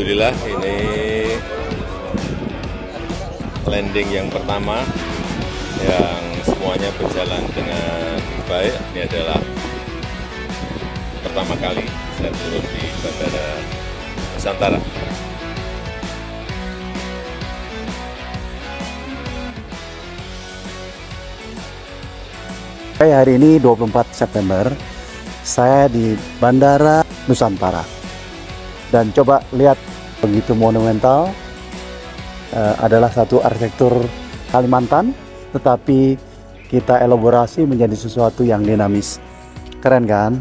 Alhamdulillah ini landing yang pertama yang semuanya berjalan dengan baik. Ini adalah pertama kali saya turun di Bandara Nusantara. Hari ini 24 September, saya di Bandara Nusantara. Dan coba lihat, begitu monumental, adalah satu arsitektur Kalimantan, tetapi kita elaborasi menjadi sesuatu yang dinamis. Keren kan?